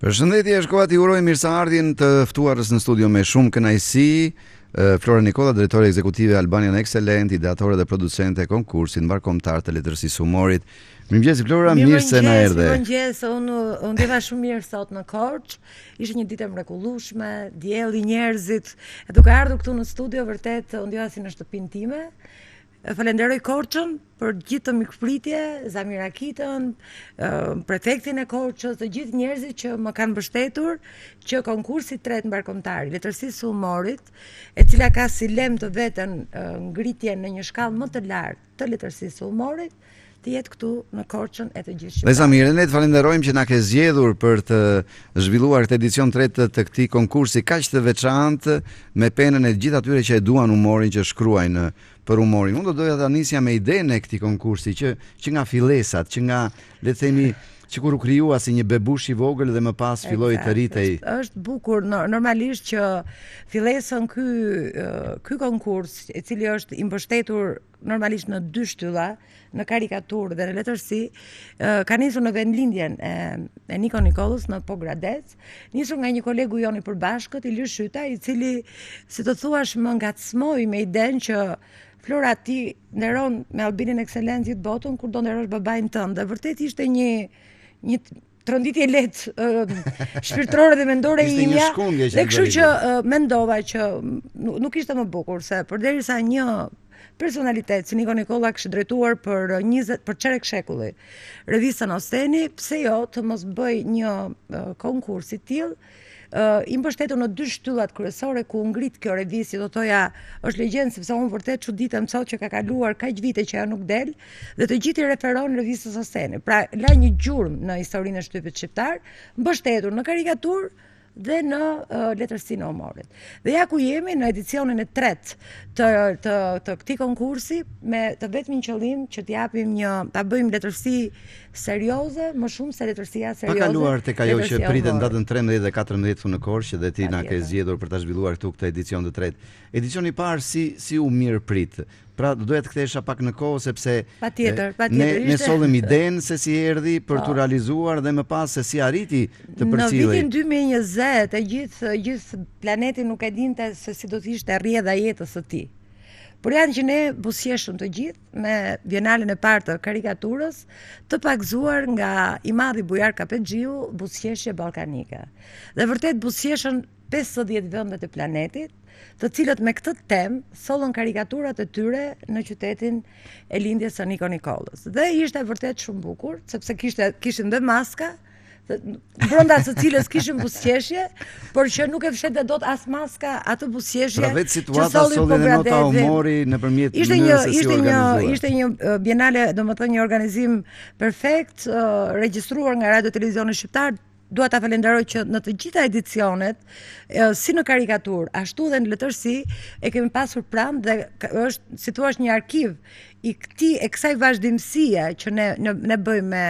Përshëndetje, shkovat, i uroj mirëseardhjen të ftuarës në studio me shumë kënaqësi. Flora Nikolla, drejtore ekzekutive Albanian Excellent, ideatore dhe producente e konkursit ndërkombëtar të letërsisë humorit. Mirëmëngjes Flora, mirë se na erdhe. Mirëmëngjes, unë ndjeva shumë mirë sot në Korçë. Ishte një ditë e mrekullueshme, dielli, njerëzit, e duke ardhur këtu në studio vërtet u ndjeva si në shtëpinë time. Falenderoj Korçën për gjithë të mikpritje, Zamira Kitën, prefektin e Korçës, të gjithë njerëzit që më kanë mbështetur që konkursi 3 ndërkombëtar i letërsisë së humorit, e cila ka si lem të vetën ngritjen në një shkallë më të lartë të letërsisë së humorit, të jetë këtu në Korçën e të gjithë shqiptarëve. Dhe Zamire, ne të falenderojmë që na ke zgjedhur për të zhvilluar këtë edicion 3 të këtij konkursi kaq të veçantë me penën e gjithë atyre që e duan humorin, që shkruajnë për humorin. Unë do doja ta nisja me idenë e këtij konkursi që nga fillesat, që nga, le të themi, që kur u krijua si një bebush i vogël dhe më pas filloi të rritej. Është bukur normalisht që fillesën ky konkurs, i cili është i mbështetur normalisht në 2 shtylla, në karikaturë dhe në letërsi, ka nisur në vendlindjen e Niko Nikollës në Pogradec, nisur nga një kolegu joni përbashkët, Ilir Shyta, i cili, si të thuash, më ngacmoi me idenë që Flora, ti nderon me Albanian Excellent gjithë botën kur do nderosh babain tënd. Dhe vërtet ishte një tronditje lehtë shpirtërore dhe mendore imja. Dhe kështu që mendova që nuk ishte më bukur se përderisa një personalitet si Niko Nikolla kishte drejtuar për çerek shekulli revistën Osteni, pse jo të mos bëj një konkurs i tillë i mbështetur në 2 shtyllat kryesore ku ngrit kjo revistë, do thoja është legjendë, sepse unë vërtet çuditem sot që ka kaluar kaq vite që ajo nuk del dhe të gjithë i referon revistës Osteni. Pra la një gjurmë në historinë e shtypit shqiptar, mbështetur në karikaturë dhe në letërsinë e humorit. Dhe ja ku jemi në edicionin e 3 të këtij konkursi me të vetmin qëllim që ta bëjmë letërsi serioze, më shumë se letërsia serioze. Pa kaluar tek ajo që pritet datën 13 dhe 14 në Korçë dhe ti na ke zgjedhur për ta zhvilluar këtu këtë edicion të 3. Edicioni i parë si u mirëprit. Pra do doja të kthehesha pak në kohë sepse patjetër. Ne sollim idenë se si erdhi për tu realizuar dhe më pas se si arriti të përcjellej. Në vitin 2020 gjithë planeti nuk e dinte se si do të ishte rrjedha e jetës së tij. Por janë që ne buzëqeshëm të gjithë me Bienalen e parë të karikaturës, të pagzuar nga i madhi Bujar Kapexhiu, buzëqeshje ballkanike. Dhe vërtet buzëqeshën 50 vendet e planetit, të cilët me këtë temë sollën karikaturat e tyre në qytetin e lindjes së Niko Nikollës. Dhe ishte vërtet shumë bukur, sepse kishin dhe maska, brenda së cilës kishin buzëqeshje, por që nuk e fshete dot as maska atë buzëqeshje. Pra vetë situata solli dhe nota humori nëpërmjet mënyrës se si organizuar. Ishte një bienale, domethënë një organizim perfekt, regjistruar nga Radio Televizioni Shqiptar. Dua ta falenderoj që në të gjitha edicionet, si në karikaturë, ashtu dhe në letërsi, e kemi pasur pranë dhe është, si thua, një arkiv i kësaj vazhdimësie që ne bëjmë me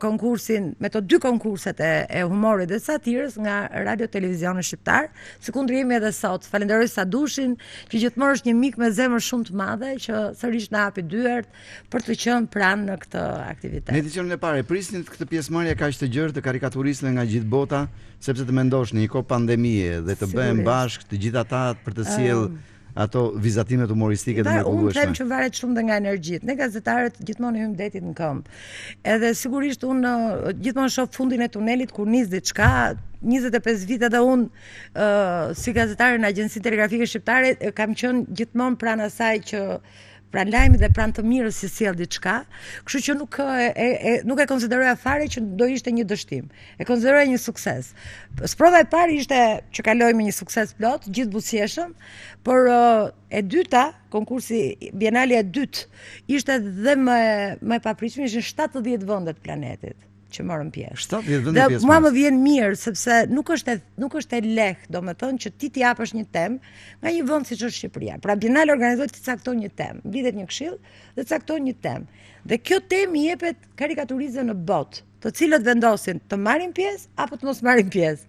konkursin, me të 2 konkurset e humorit dhe satirës nga Radio Televizioni Shqiptar, sikundër jemi edhe sot. Falenderoj Sadushin, që gjithmonë është një mik me zemër shumë të madhe, që sërish na hapi dyert për të qenë pranë në këtë aktivitet. Në edicionin e parë prisnin këtë pjesëmarrje kaq të gjerë të karikaturistëve nga gjithë bota, sepse të mendosh në një kohë pandemie dhe të bëhen bashkë të gjithë ata për të sjellë ato vizatimet humoristike të mrekullueshme. Unë them që varet shumë dhe nga energjitë. Ne gazetarët gjithmonë hyjmë detit në këmbë. Edhe sigurisht unë gjithmonë shoh fundin e tunelit kur nis diçka. 25 vite dhe unë si gazetare në Agjencinë Telegrafike Shqiptare kam qenë gjithmonë pranë asaj që pranë lajmit dhe pranë të mirës si sjell diçka, kështu që nuk e konsideroja fare që do ishte një dështim. E konsideroja një sukses. Sprova e parë ishte që kaloi me një sukses plot, gjithë buzëqeshëm, por e dyta, konkursi bienali e dytë, ishte dhe më e papritshme, ishin 70 vende të planetit që morën pjesë. 70 vende pjesë. Dhe mua më vjen mirë sepse nuk është e lehtë, domethënë që ti t'i japësh një temë nga një vend siç është Shqipëria. Pra Bienale organizohet të cakton një temë, mblidhet një këshill dhe cakton një temë. Dhe kjo temë i jepet karikaturistëve në botë, të cilët vendosin të marrin pjesë apo të mos marrin pjesë.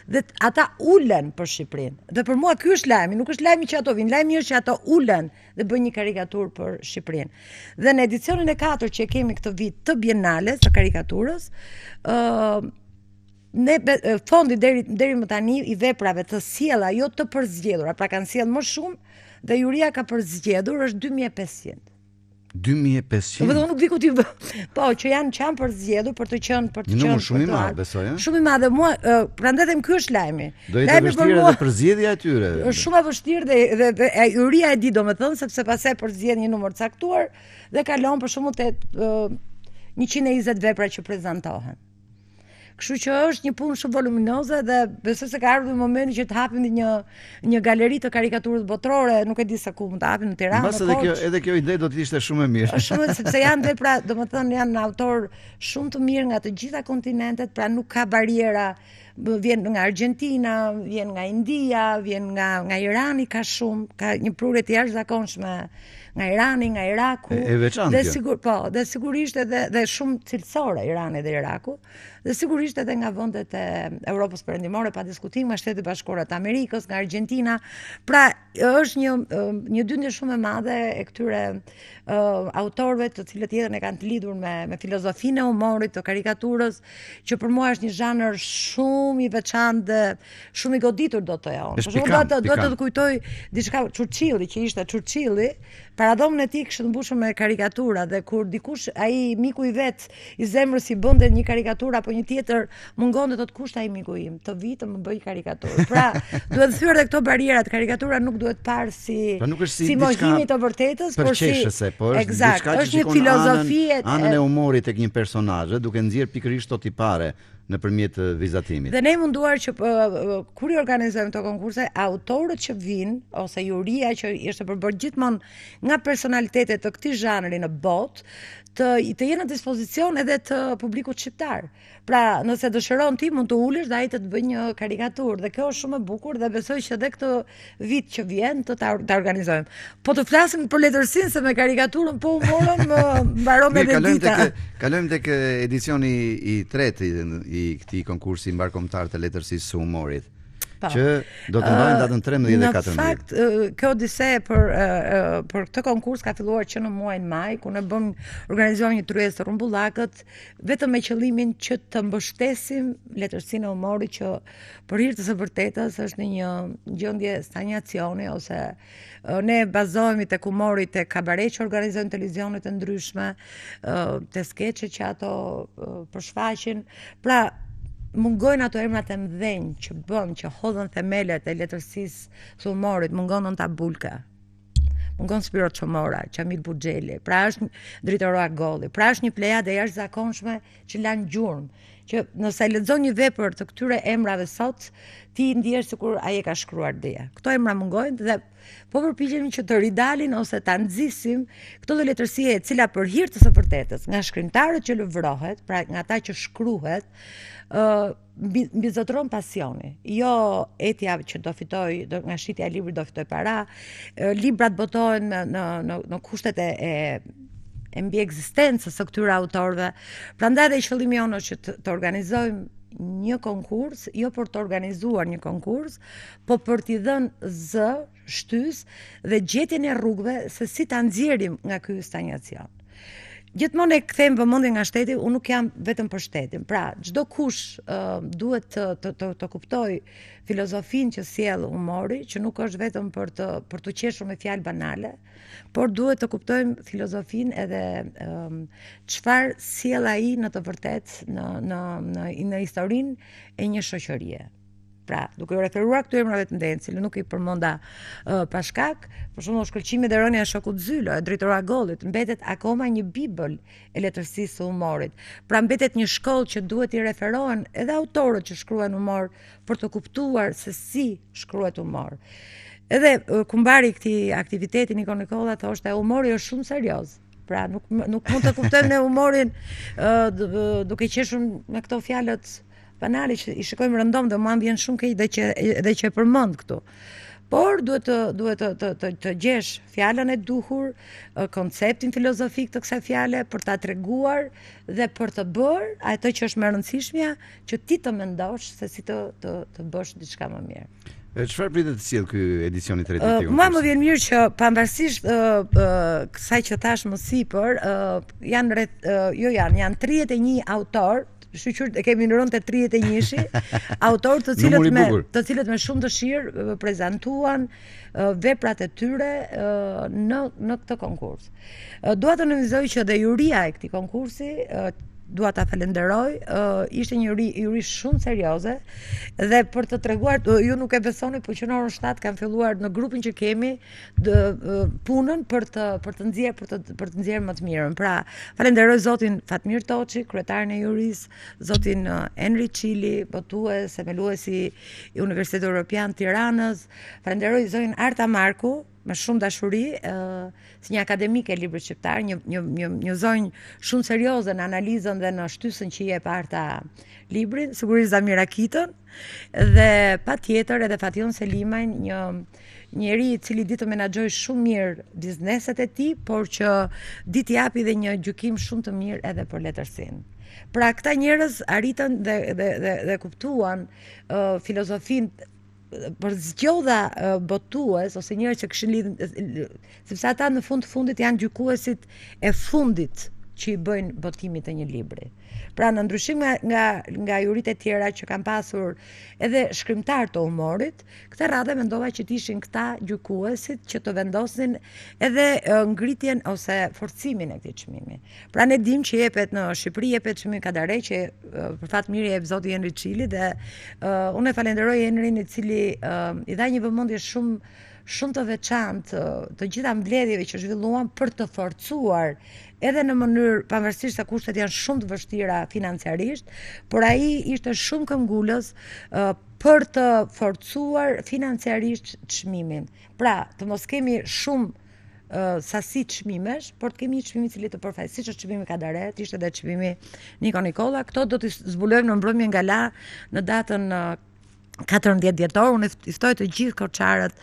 Dhe ata ulen për Shqipërinë. Dhe për mua ky është lajmi, nuk është lajmi që ato vinë, lajmi është që ato ulen dhe bëjnë një karikaturë për Shqipërinë. Dhe në edicionin e 4 që kemi këtë vit të Bienales së karikaturës, fondi deri më tani i veprave të sjella jo të përzgjedhura, pra kanë sjell më shumë dhe juria ka përzgjedhur është 2500. 2500. Do nuk di ku ti po që janë përzgjedhur për të qenë një numër shumë i madh, besoj, ëh. Shumë i madh dhe mua prandaj them ky është lajmi. Do jetë vështirë edhe përzgjedhja e tyre. Është shumë e vështirë dhe juria e di domethënë sepse pastaj përzgjedh një numër caktuar dhe kalon për shembull te 120 vepra që prezantohen. Kështu që është një punë shumë voluminoze dhe besoj se ka ardhur momenti që të hapim një galeri të karikaturës botërore, nuk e di sa ku mund të hapim në Tiranë. Mbas edhe kjo ide do të ishte shumë e mirë. Shumë sepse janë vepra, domethënë janë autor shumë të mirë nga të gjitha kontinentet, pra nuk ka bariera. Vjen nga Argentina, vjen nga India, vjen nga Irani, ka shumë, ka një prurje të jashtëzakonshme nga Irani, nga Iraku. E veçantë. Dhe sigurisht edhe shumë cilësore Irani dhe Iraku. Dhe sigurisht edhe nga vendet e Europës Perëndimore, pa diskutim, nga Shtetet Bashkuara të Amerikës, nga Argentina. Pra është një dyndje shumë e madhe e këtyre autorëve të cilët jetën e kanë të lidhur me filozofinë e humorit, të karikaturës, që për mua është një zhanër shumë i veçantë dhe shumë i goditur do të thoja. Për shembull, do të kujtoj diçka Churchilli, që ishte Churchilli, paradhomën e tij kishte mbushur me karikatura dhe kur dikush ai miku i vet i zemrës i bënte një karikaturë apo një tjetër mungonte të kushta ai miku im, të vi të më bëj karikaturë. Pra, duhet thyer edhe këto barierat, karikatura nuk duhet parë si mohimi të vërtetës, por si eksakt, është një filozofi anën e humorit tek një personazh, duke nxjerr pikërisht to tipare nëpërmjet vizatimit. Dhe ne munduar që kur i organizojmë këto konkurse, autorët që vinë ose juria që është përbërë gjithmonë nga personalitetet të këtij zhanri në botë, të jenë në dispozicion edhe të publikut shqiptar. Pra, nëse dëshiron ti mund të ulesh dhe ai të bëjë një karikaturë dhe kjo është shumë e bukur dhe besoj që edhe këtë vit që vjen ta organizojmë. Po të flasim për letërsinë se me karikaturën po u morëm mbaron edhe dita. Kalojmë tek edicioni i tretë i këtij konkursi mbarkombëtar të letërsisë së humorit. Që do të ndodhin datën 13 dhe 14. Në fakt, kjo odise për këtë konkurs ka filluar që në muajin maj, ku ne organizojmë një tryezë të rrumbullakët, vetëm me qëllimin që të mbështesim letërsinë e humorit që për hir të së vërtetës është në një gjendje stagnacioni ose ne bazohemi tek humori, tek kabaret që organizojnë televizionet e ndryshme, te skeçet që ato përshfaqin. Pra, mungojnë ato emrat e mëdhenj që bën, që hodhën themelet e letërsisë së humorit, mungon Nonta Bulka, mungon Spiro Çomora, Çamil Buxheli, pra është Dritorua Golli, pra është një plejadë e jashtëzakonshme që lanë gjurmë, që nëse lexon një vepër të këtyre emrave sot, ti ndihesh sikur ai e ka shkruar dje. Këto emra mungojnë dhe po përpiqemi që të ridalin ose ta nxisim këto letërsie e cila për hir të së vërtetës, nga shkrimtarët që lëvrohet, pra nga ata që shkruhet, mbizotron pasioni. Jo etja që do fitoj, nga shitja e librit do fitoj para, librat botohen në kushtet e mbi ekzistencës së këtyre autorëve. Prandaj dhe qëllimi jonë është që të organizojmë një konkurs, jo për të organizuar një konkurs, po për t'i dhënë zë, shtys dhe gjetjen e rrugëve se si ta nxjerrim nga ky stagnacion. Gjithmonë e kthejmë vëmendjen nga shteti, unë nuk jam vetëm për shtetin. Pra, çdo kush duhet të kuptoj filozofinë që sjell humori, që nuk është vetëm për të qeshur me fjalë banale, por duhet të kuptojmë filozofinë edhe çfarë sjell ai në të vërtetë në historinë e një shoqërie. Pra, duke u referuar këtu emrave të ndenë, cilë nuk i përmenda pa shkak, për shembull shkëlqimi dhe rënia e Shokut Zylo, e Dritorua Gollit, mbetet akoma një bibël e letërsisë së humorit. Pra mbetet një shkollë që duhet i referohen edhe autorët që shkruan humor për të kuptuar se si shkruhet humor. Edhe kumbari këtij aktiviteti Niko Nikolla thoshte humori është shumë serioz. Pra nuk mund të kuptojmë ne humorin duke qeshur me këto fjalët banale që i shikojmë rëndom dhe mua vjen shumë keq dhe që e përmend këtu. Por duhet të gjesh fjalën e duhur, konceptin filozofik të kësaj fjale për ta treguar dhe për të bërë ato që është më e rëndësishmja, që ti të mendosh se si të bësh diçka më mirë. Çfarë pritet të sjell ky edicion i tretë i konkursit? Mua më vjen mirë që pavarësisht kësaj që thash më sipër, janë 31 autor shqyqyr e kemi në rënd të 31-shi, autor të cilët me shumë dëshirë prezentuan veprat e tyre në këtë konkurs. Dua të nënvizoj që dhe juria e këtij konkursi, dua ta falenderoj, ishte një juri shumë serioze dhe për të treguar, ju nuk e besoni, po që në orën 7 kanë filluar në grupin që kemi punën për të nxjerrë më të mirën. Pra, falenderoj zotin Fatmir Toçi, kryetarin e jurisë, zotin Henri Çili, botues, themeluesi i Universitetit Evropian Tiranës, falenderoj zotin Arta Marku, me shumë dashuri, si një akademike e librit shqiptar, një zonjë shumë serioze në analizën dhe në shtysën që i jep Arta librin, sigurisht Zamira Kitën, dhe patjetër edhe Fation Selimaj, një njeri i cili di të menaxhoj shumë mirë bizneset e tij, por që di të japi dhe një gjykim shumë të mirë edhe për letërsinë. Pra këta njerëz arritën dhe kuptuan filozofinë për zgjodha botues ose njerëz që kishin lidhje, sepse ata në fundit janë gjykuesit e fundit që i bëjnë botimit të një libri. Pra në ndryshim nga jurit e tjera që kanë pasur edhe shkrimtar të humorit, këtë radhe mendova që t'ishin këta gjykuesit që të vendosin edhe ngritjen ose forcimin e këtij çmimi. Pra ne dim që jepet në Shqipëri, jepet çmimi Kadare, që për fat mirë jep zoti Henri Çili, dhe unë e falenderoj Henrin, i cili i dha një vëmendje shumë të veçantë të gjitha mbledhjeve që zhvilluan për të forcuar edhe në mënyrë, pavarësisht se kushtet janë shumë të vështira financiarisht, por ai ishte shumë këmbgulës për të forcuar financiarisht çmimin. Pra, të mos kemi shumë sasi çmimesh, por të kemi një çmim i cili të përfaqësojë, siç është çmimi Kadare, ishte edhe çmimi Niko Nikolla. Këto do t'i zbulojmë në mbrëmje gala në datën 14 dhjetor. Unë ftoj të gjithë koçarët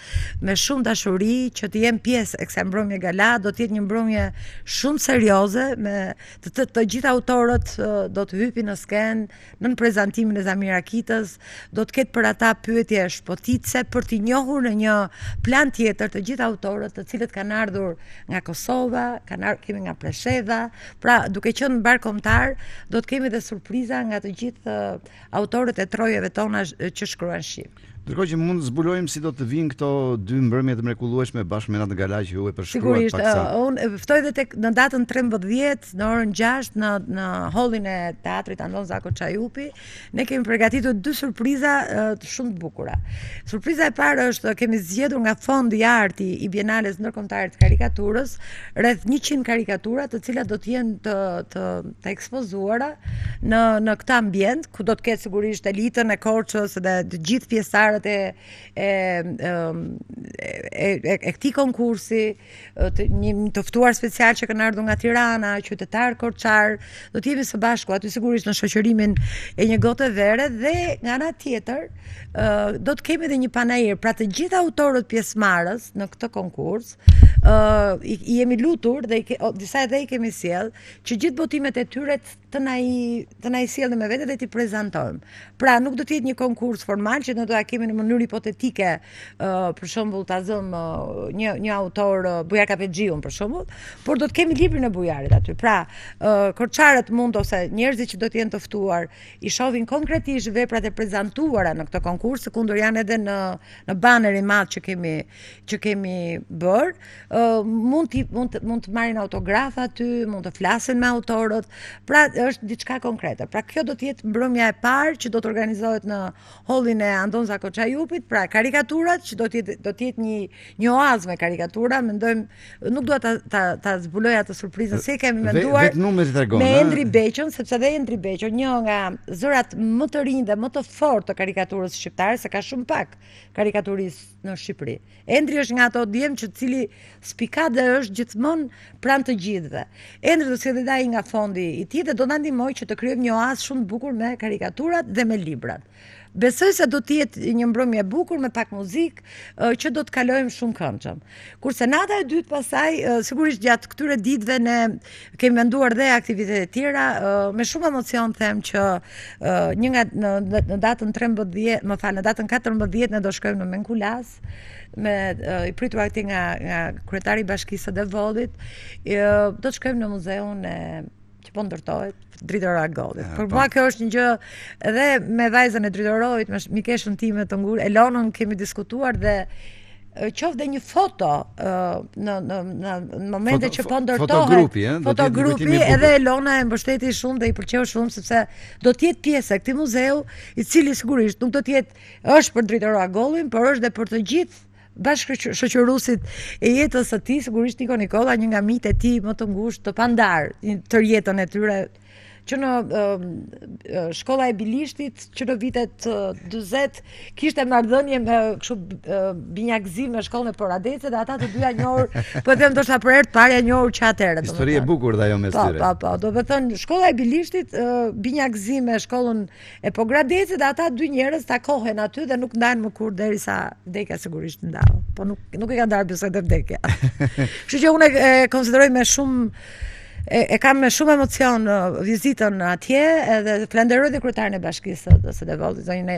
me shumë dashuri që të jenë pjesë e kësaj mbrëmje gala. Do të jetë një mbrëmje shumë serioze, me të gjithë autorët do të hypin në skenë në prezantimin e Zamira Kitës. Do të ketë për ata pyetje shpotitse për t'i njohur në një plan tjetër të gjithë autorët të cilët kanë ardhur nga Kosova, kemi nga Presheva. Pra, duke qenë mbar kombëtar, do të kemi dhe surpriza nga të gjithë autorët e trojeve tona që shkruajnë shqip. Ndërkohë që mund të zbulojmë si do të vinë këto dy mbrëmje të mrekullueshme bashkë me natë gala që ju e përshkruat paksa. Sigurisht, unë ftoj dhe në datën 13 në orën 6 në hallin e teatrit Andon Zako Çajupi, ne kemi përgatitur dy surpriza shumë të bukura. Surpriza e parë është kemi zgjedhur nga Fondi i Arti i Bienales Ndërkombëtare të Karikaturës rreth 100 karikatura, të cilat do të jenë të ekspozuara në këtë ambient, ku do të ketë sigurisht elitën e Korçës dhe të gjithë pjesëtarët e këtij konkursi, një të ftuar special që kanë ardhur nga Tirana, qytetar korçar, do të jemi së bashku aty sigurisht në shoqërimin e një gote vere, dhe nga ana tjetër do të kemi edhe një panajir. Pra të gjithë autorët pjesëmarrës në këtë konkurs i jemi lutur dhe disa edhe i kemi sjell që gjithë botimet e tyre të na i sjellin me vete dhe t'i prezantojmë. Pra nuk do të jetë një konkurs formal që ne do ta kemi në mënyrë hipotetike, për shembull ta zëm një autor Bujar Kapexhiun për shembull, por do të kemi librin e Bujarit aty. Pra, korçarët mund, ose njerëzit që do të jenë të ftuar, i shohin konkretisht veprat e prezantuara në këtë konkurs, sekundër janë edhe në banerin madh që kemi bër. Mund të marrin autograf aty, mund të flasin me autorët. Pra është diçka konkrete. Pra kjo do të jetë mbrëmja e parë që do të organizohet në hallin e Andon Zako Çajupit. Pra karikaturat që do të jetë një oazë me karikatura, mendojmë, nuk dua ta zbuloj atë surprizën, se kemi menduar me Endri Beqon, sepse dhe Endri Beqon, një nga zërat më të rinj dhe më të fortë të karikaturës shqiptare, se ka shumë pak karikaturistë në Shqipëri. Endri është nga ato djem që cili spikat dhe është gjithmonë pranë të gjithëve. Endri do të sjellë ai nga fondi i tij dhe do na ndihmojë që të krijojmë një oazë shumë të bukur me karikaturat dhe me librat. Besoj se do të jetë një mbrëmje e bukur me pak muzikë që do të kalojmë shumë këndshëm. Kurse nata e dytë pasaj, sigurisht gjatë këtyre ditëve ne kemi menduar dhe aktivitete tjera, me shumë emocion them që në datën 13, në datën 14 ne do shkojmë në Menkulas, i pritur aty nga kryetari i Bashkisë së Devollit, do të shkojmë në muzeun që po ndërtohet Dritëroja Gollit. Por mua kjo është një gjë edhe me vajzën e Dritërorit, me mikeshën time të ngurë, Elonën kemi diskutuar dhe qoftë dhe një foto në momente që po ndërtohet fotogrupi edhe Elona e mbështeti shumë dhe i pëlqeu shumë sepse do të jetë pjesë e këtij muzeu i cili sigurisht nuk do të jetë është për Dritëroja Gollin, por është dhe për të gjithë bashkëshoqëruesit e jetës së tij, sigurisht Niko Nikolla, një nga miqtë e tij më të ngushtë të pandar të jetën e tyre, që në shkolla e Bilishtit, që në vitet 40 kishte marrëdhënie me kështu binjakzi me shkollën e Poradecit dhe ata të dyja njohur, po them ndoshta për herë të parë njohur që atëherë. Histori e bukur dhe ajo mes tyre. Po, do të thënë shkolla e Bilishtit binjakzi me shkollën e Poradecit dhe ata dy njerëz takohen aty dhe nuk ndahen më kurrë derisa vdekja sigurisht ndau. Po nuk e ka ndarë besoj të vdekja. Kështu që unë e konsideroj me shumë e kam me shumë emocion vizitën atje edhe falenderoj dhe kryetarin e bashkisë së Devollit, zotin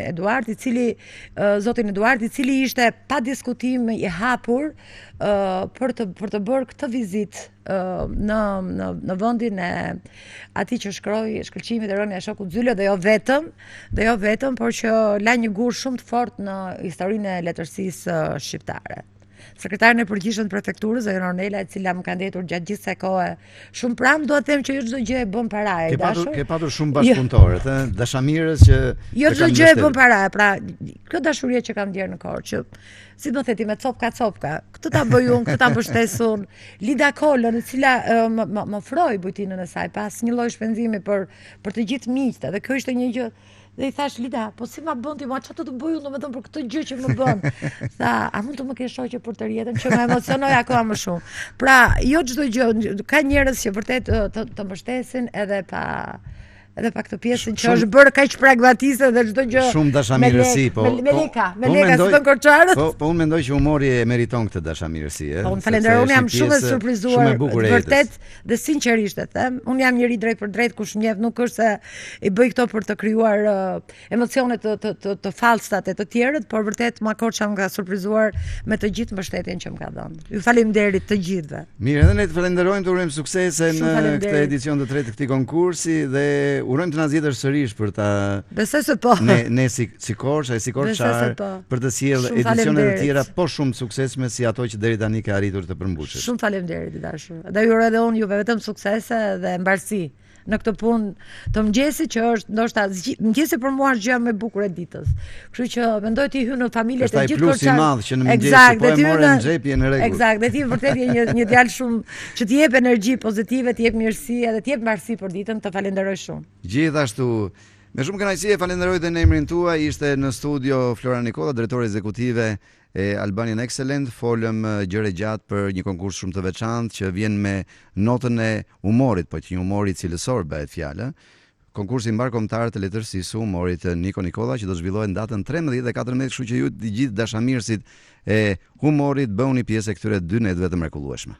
Eduard, i cili ishte pa diskutim i hapur për të bërë këtë vizitë në vendin e atij që shkroi shkëlqimit e rënia e shokut Zylo dhe jo vetëm, por që la një gur shumë të fortë në historinë e letërsisë shqiptare. Sekretarin e përgjithshëm të prefekturës, Zoja Ornela, e cila më ka ndetur gjatë gjithë kësaj kohe shumë pranë, do të them që jo çdo gjë e bën para e dashur. Ke patur shumë bashkëpunëtorë, dashamirës që jo çdo gjë e bën para, pra kjo dashuria që kam ndjer në kohë, që si më theti me copka, këtë ta bëj unë, këtë ta mbështes unë. Lida Kolën, e cila më ofroi bujtinën e saj pas një lloj shpenzimi për të gjithë miqtë, dhe kjo ishte një gjë. Dhe i thash, Lida, po si ma bën ti, çfarë të bëj unë domethënë për këtë gjë që më bën? Tha, a mund të më kesh shoqë për të rjetën, që më emocionoi akoma më shumë. Pra, jo çdo gjë, ka njerëz që vërtet të mbështesin edhe pa këtë pjesën që është bërë kaq pragmatiste dhe çdo gjë shumë dashamirësi, po. Me leka, si thon korçarët. Po unë mendoj që humori e meriton këtë dashamirësi, Po unë falenderoj, unë jam shumë e surprizuar, vërtet dhe sinqerisht e them. Unë jam njëri drejt për drejt, kush njeh nuk është se i bëj këto për të krijuar emocione të fallstat e të tjerët, por vërtet ma Korça më ka surprizuar me të gjithë mbështetjen që më ka dhënë. Ju faleminderit të gjithëve. Mirë, edhe ne të falenderojmë, të urojmë suksese në këtë edicion të tretë të këtij konkursi dhe urojmë të na zgjedhësh sërish për ta. Besoj se po. Ne si Korça, si Korçar për të sjellë edicione të tjera po shumë suksesme si ato që deri tani ka arritur të përmbushësh. Shumë faleminderit i dashur. Dhe ju uroj edhe unë juve vetëm suksese dhe mbarësi në këtë punë të mëngjesit, që është ndoshta mëngjesi për mua është gjëja më e bukur e ditës. Kështu që mendoj ti hyn në familje të gjithë Korçarëve. Është ai plusi i madh që në mëngjes po e morë në xhep në rregull. Eksakt, dhe ti vërtet je një djalë shumë që të jep energji pozitive, të jep mirësi edhe të jep mbarësi për ditën. Të falenderoj shumë. Gjithashtu, me shumë kënaqësi e falenderoj edhe në emrin tuaj. Ishte në studio Flora Nikolla, drejtore ekzekutive e Albanian Excellent. Folëm gjëre gjatë për një konkurs shumë të veçantë që vjen me notën e humorit, po që një humori cilësor bëhet fjala. Konkursi mbar kombëtar të letërsisë humorit Niko Nikolla, që do zhvillohet në datën 13 dhe 14, kështu që ju të gjithë dashamirësit e humorit bëuni pjesë e këtyre dy netëve të mrekullueshme.